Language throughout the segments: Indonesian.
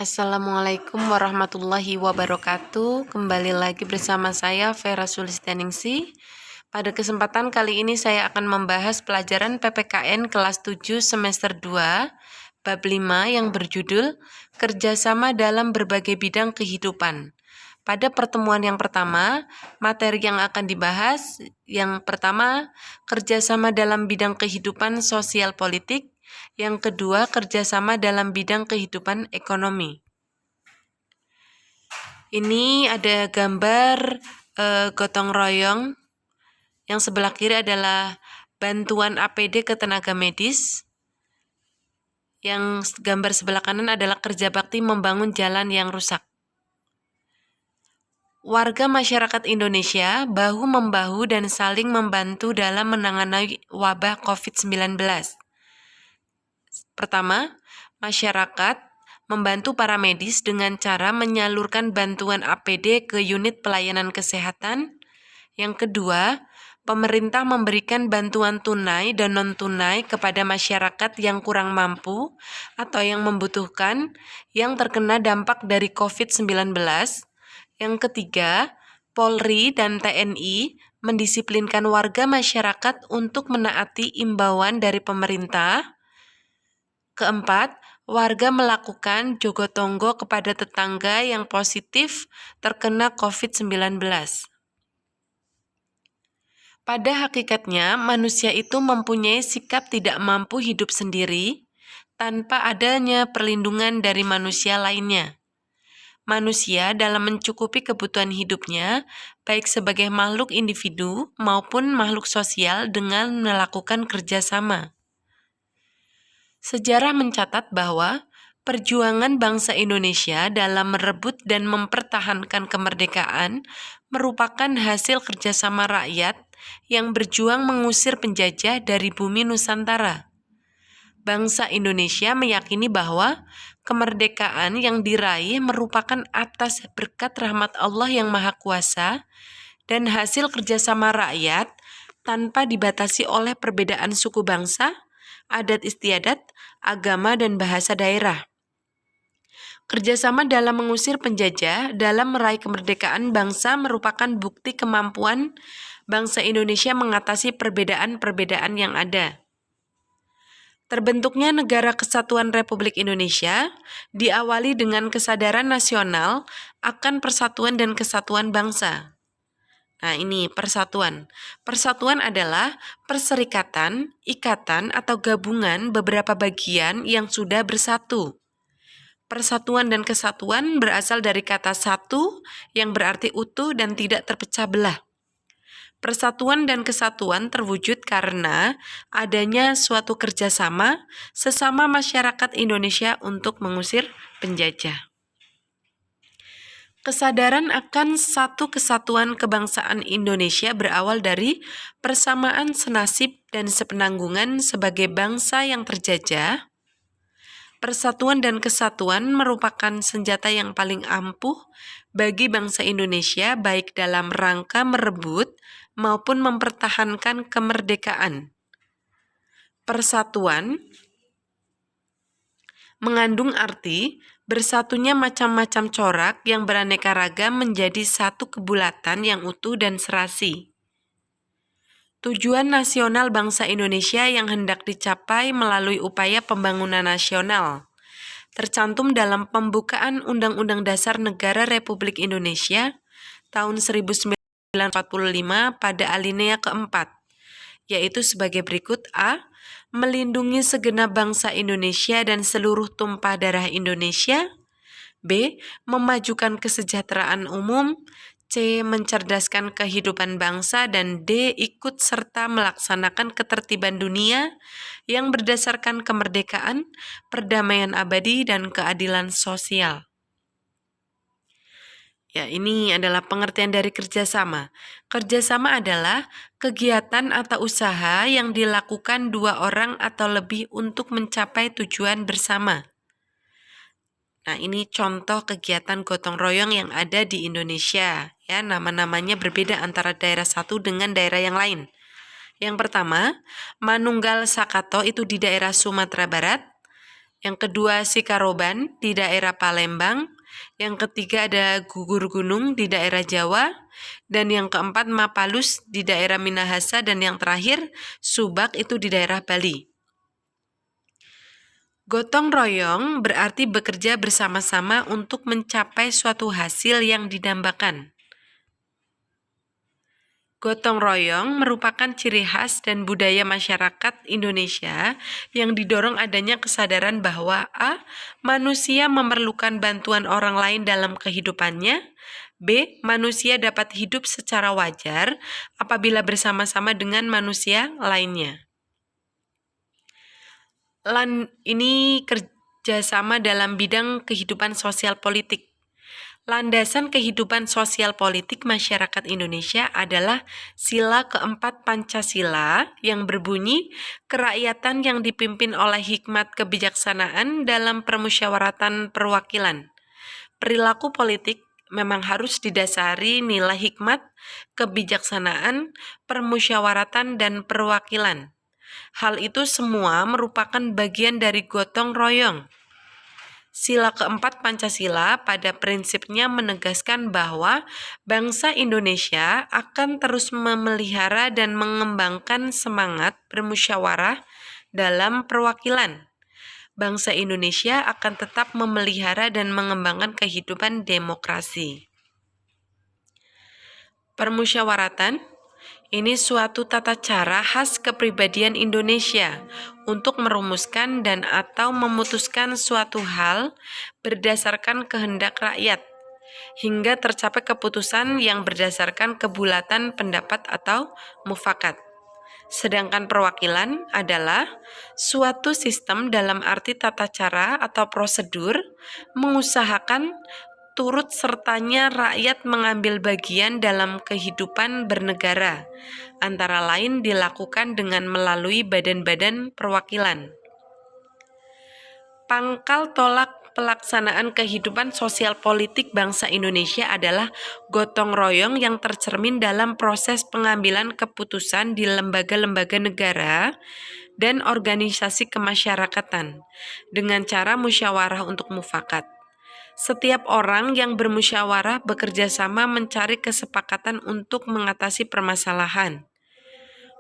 Assalamualaikum warahmatullahi wabarakatuh. Kembali lagi bersama saya Vera Sulistianingsih. Pada kesempatan kali ini saya akan membahas pelajaran PPKN kelas 7 semester 2 bab 5 yang berjudul Kerjasama dalam Berbagai Bidang Kehidupan. Pada pertemuan yang pertama, materi yang akan dibahas yang pertama, kerjasama dalam bidang kehidupan sosial politik. Yang kedua, kerjasama dalam bidang kehidupan ekonomi. Ini ada gambar gotong royong. Yang sebelah kiri adalah bantuan APD ke tenaga medis. Yang gambar sebelah kanan adalah kerja bakti membangun jalan yang rusak. Warga masyarakat Indonesia bahu-membahu dan saling membantu dalam menangani wabah COVID-19. Pertama, masyarakat membantu para medis dengan cara menyalurkan bantuan APD ke unit pelayanan kesehatan. Yang kedua, pemerintah memberikan bantuan tunai dan non-tunai kepada masyarakat yang kurang mampu atau yang membutuhkan yang terkena dampak dari COVID-19. Yang ketiga, Polri dan TNI mendisiplinkan warga masyarakat untuk menaati imbauan dari pemerintah. Keempat, warga melakukan jogotongo kepada tetangga yang positif terkena COVID-19. Pada hakikatnya, manusia itu mempunyai sikap tidak mampu hidup sendiri tanpa adanya perlindungan dari manusia lainnya. Manusia dalam mencukupi kebutuhan hidupnya, baik sebagai makhluk individu maupun makhluk sosial dengan melakukan kerjasama. Sejarah mencatat bahwa perjuangan bangsa Indonesia dalam merebut dan mempertahankan kemerdekaan merupakan hasil kerjasama rakyat yang berjuang mengusir penjajah dari bumi Nusantara. Bangsa Indonesia meyakini bahwa kemerdekaan yang diraih merupakan atas berkat rahmat Allah yang Maha Kuasa dan hasil kerjasama rakyat tanpa dibatasi oleh perbedaan suku bangsa, adat istiadat, agama, dan bahasa daerah. Kerjasama dalam mengusir penjajah dalam meraih kemerdekaan bangsa merupakan bukti kemampuan bangsa Indonesia mengatasi perbedaan-perbedaan yang ada. Terbentuknya Negara Kesatuan Republik Indonesia diawali dengan kesadaran nasional akan persatuan dan kesatuan bangsa. Nah, ini persatuan. Persatuan adalah perserikatan, ikatan, atau gabungan beberapa bagian yang sudah bersatu. Persatuan dan kesatuan berasal dari kata satu yang berarti utuh dan tidak terpecah belah. Persatuan dan kesatuan terwujud karena adanya suatu kerjasama sesama masyarakat Indonesia untuk mengusir penjajah. Kesadaran akan satu kesatuan kebangsaan Indonesia berawal dari persamaan senasib dan sepenanggungan sebagai bangsa yang terjajah. Persatuan dan kesatuan merupakan senjata yang paling ampuh bagi bangsa Indonesia baik dalam rangka merebut maupun mempertahankan kemerdekaan. Persatuan mengandung arti bersatunya macam-macam corak yang beraneka ragam menjadi satu kebulatan yang utuh dan serasi. Tujuan nasional bangsa Indonesia yang hendak dicapai melalui upaya pembangunan nasional tercantum dalam pembukaan Undang-Undang Dasar Negara Republik Indonesia tahun 1945 pada alinea keempat, yaitu sebagai berikut: A. Melindungi segenap bangsa Indonesia dan seluruh tumpah darah Indonesia. B. Memajukan kesejahteraan umum. C. Mencerdaskan kehidupan bangsa. Dan D. Ikut serta melaksanakan ketertiban dunia yang berdasarkan kemerdekaan, perdamaian abadi, dan keadilan sosial. Ya, ini adalah pengertian dari kerjasama. Kerjasama adalah kegiatan atau usaha yang dilakukan dua orang atau lebih untuk mencapai tujuan bersama. Nah, ini contoh kegiatan gotong royong yang ada di Indonesia. Ya, nama-namanya berbeda antara daerah satu dengan daerah yang lain. Yang pertama, Manunggal Sakato itu di daerah Sumatera Barat. Yang kedua Sikaroban di daerah Palembang. Yang ketiga ada Gugur Gunung di daerah Jawa. Dan yang keempat Mapalus di daerah Minahasa. Dan yang terakhir Subak itu di daerah Bali. Gotong royong berarti bekerja bersama-sama untuk mencapai suatu hasil yang didambakan. Gotong royong merupakan ciri khas dan budaya masyarakat Indonesia yang didorong adanya kesadaran bahwa A. Manusia memerlukan bantuan orang lain dalam kehidupannya. B. Manusia dapat hidup secara wajar apabila bersama-sama dengan manusia lainnya. Ini kerjasama dalam bidang kehidupan sosial politik. Landasan kehidupan sosial politik masyarakat Indonesia adalah sila keempat Pancasila yang berbunyi kerakyatan yang dipimpin oleh hikmat kebijaksanaan dalam permusyawaratan perwakilan. Perilaku politik memang harus didasari nilai hikmat, kebijaksanaan, permusyawaratan, dan perwakilan. Hal itu semua merupakan bagian dari gotong royong. Sila keempat Pancasila pada prinsipnya menegaskan bahwa bangsa Indonesia akan terus memelihara dan mengembangkan semangat bermusyawarah dalam perwakilan. Bangsa Indonesia akan tetap memelihara dan mengembangkan kehidupan demokrasi. Permusyawaratan ini suatu tata cara khas kepribadian Indonesia untuk merumuskan dan atau memutuskan suatu hal berdasarkan kehendak rakyat, hingga tercapai keputusan yang berdasarkan kebulatan pendapat atau mufakat. Sedangkan perwakilan adalah suatu sistem dalam arti tata cara atau prosedur mengusahakan turut sertanya rakyat mengambil bagian dalam kehidupan bernegara, antara lain dilakukan dengan melalui badan-badan perwakilan. Pangkal tolak pelaksanaan kehidupan sosial politik bangsa Indonesia adalah gotong royong yang tercermin dalam proses pengambilan keputusan di lembaga-lembaga negara dan organisasi kemasyarakatan dengan cara musyawarah untuk mufakat. Setiap orang yang bermusyawarah bekerja sama mencari kesepakatan untuk mengatasi permasalahan.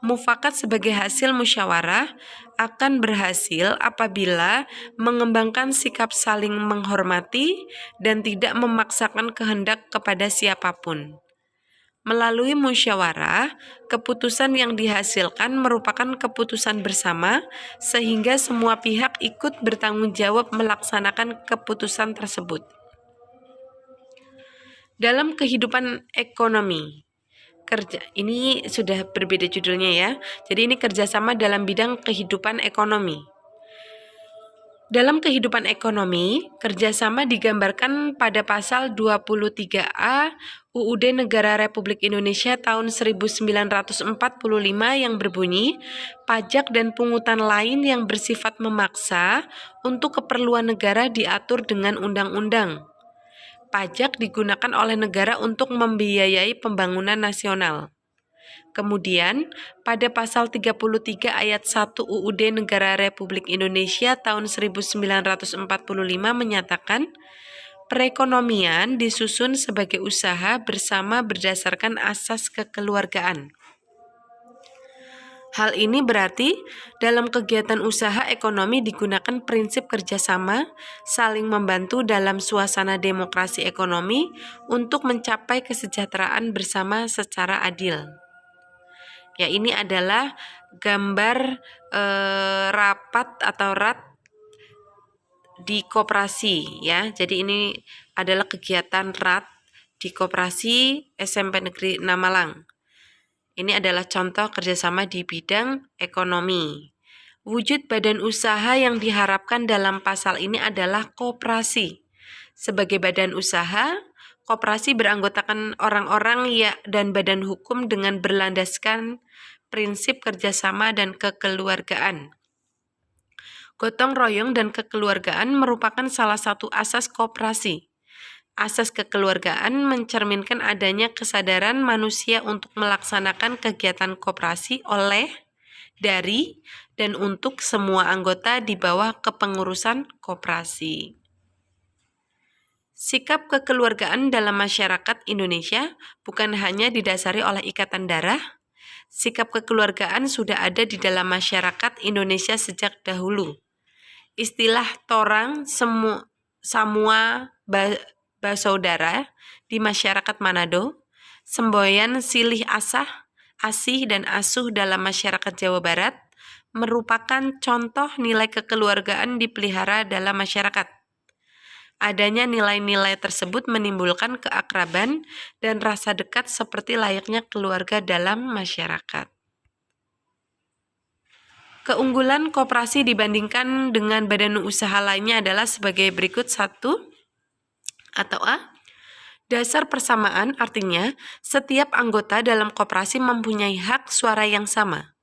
Mufakat sebagai hasil musyawarah akan berhasil apabila mengembangkan sikap saling menghormati dan tidak memaksakan kehendak kepada siapapun. Melalui musyawarah, keputusan yang dihasilkan merupakan keputusan bersama sehingga semua pihak ikut bertanggung jawab melaksanakan keputusan tersebut. Dalam kehidupan ekonomi, ini sudah berbeda judulnya ya. Jadi ini kerjasama dalam bidang kehidupan ekonomi. Dalam kehidupan ekonomi, kerjasama digambarkan pada pasal 23A UUD Negara Republik Indonesia tahun 1945 yang berbunyi, pajak dan pungutan lain yang bersifat memaksa untuk keperluan negara diatur dengan undang-undang. Pajak digunakan oleh negara untuk membiayai pembangunan nasional. Kemudian, pada pasal 33 ayat 1 UUD Negara Republik Indonesia tahun 1945 menyatakan, perekonomian disusun sebagai usaha bersama berdasarkan asas kekeluargaan. Hal ini berarti dalam kegiatan usaha ekonomi digunakan prinsip kerjasama, saling membantu dalam suasana demokrasi ekonomi untuk mencapai kesejahteraan bersama secara adil. Ya, ini adalah gambar rapat atau rat di koperasi ya. Jadi ini adalah kegiatan rat di koperasi SMP Negeri 6 Malang. Ini adalah contoh kerjasama di bidang ekonomi. Wujud badan usaha yang diharapkan dalam pasal ini adalah koperasi. Sebagai badan usaha, koperasi beranggotakan orang-orang dan badan hukum dengan berlandaskan prinsip kerjasama dan kekeluargaan. Gotong royong dan kekeluargaan merupakan salah satu asas koperasi. Asas kekeluargaan mencerminkan adanya kesadaran manusia untuk melaksanakan kegiatan koperasi oleh dari dan untuk semua anggota di bawah kepengurusan koperasi. Sikap kekeluargaan dalam masyarakat Indonesia bukan hanya didasari oleh ikatan darah. Sikap kekeluargaan sudah ada di dalam masyarakat Indonesia sejak dahulu. Istilah torang samua basaudara di masyarakat Manado, semboyan silih asah, asih dan asuh dalam masyarakat Jawa Barat merupakan contoh nilai kekeluargaan dipelihara dalam masyarakat. Adanya nilai-nilai tersebut menimbulkan keakraban dan rasa dekat seperti layaknya keluarga dalam masyarakat. Keunggulan koperasi dibandingkan dengan badan usaha lainnya adalah sebagai berikut. 1. Atau A. Dasar persamaan artinya setiap anggota dalam koperasi mempunyai hak suara yang sama.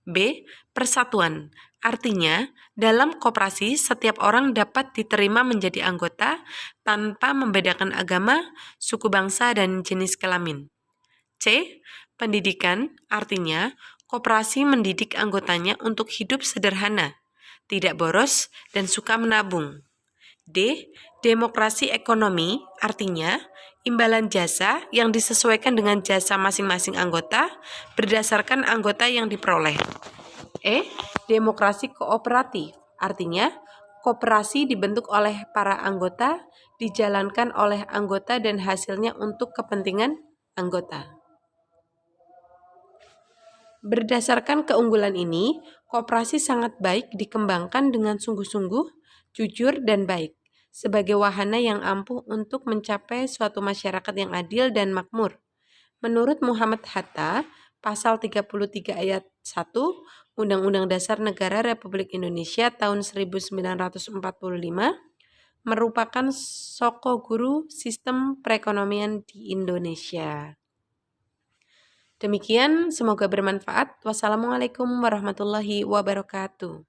B. Persatuan artinya dalam koperasi setiap orang dapat diterima menjadi anggota tanpa membedakan agama, suku bangsa, dan jenis kelamin. C. Pendidikan artinya koperasi mendidik anggotanya untuk hidup sederhana, tidak boros, dan suka menabung. D. Demokrasi ekonomi artinya imbalan jasa yang disesuaikan dengan jasa masing-masing anggota berdasarkan anggota yang diperoleh. E. Demokrasi kooperatif artinya koperasi dibentuk oleh para anggota, dijalankan oleh anggota dan hasilnya untuk kepentingan anggota. Berdasarkan keunggulan ini, koperasi sangat baik dikembangkan dengan sungguh-sungguh, jujur, dan baik sebagai wahana yang ampuh untuk mencapai suatu masyarakat yang adil dan makmur. Menurut Muhammad Hatta, pasal 33 ayat 1 Undang-Undang Dasar Negara Republik Indonesia tahun 1945 merupakan soko guru sistem perekonomian di Indonesia. Demikian, semoga bermanfaat. Wassalamualaikum warahmatullahi wabarakatuh.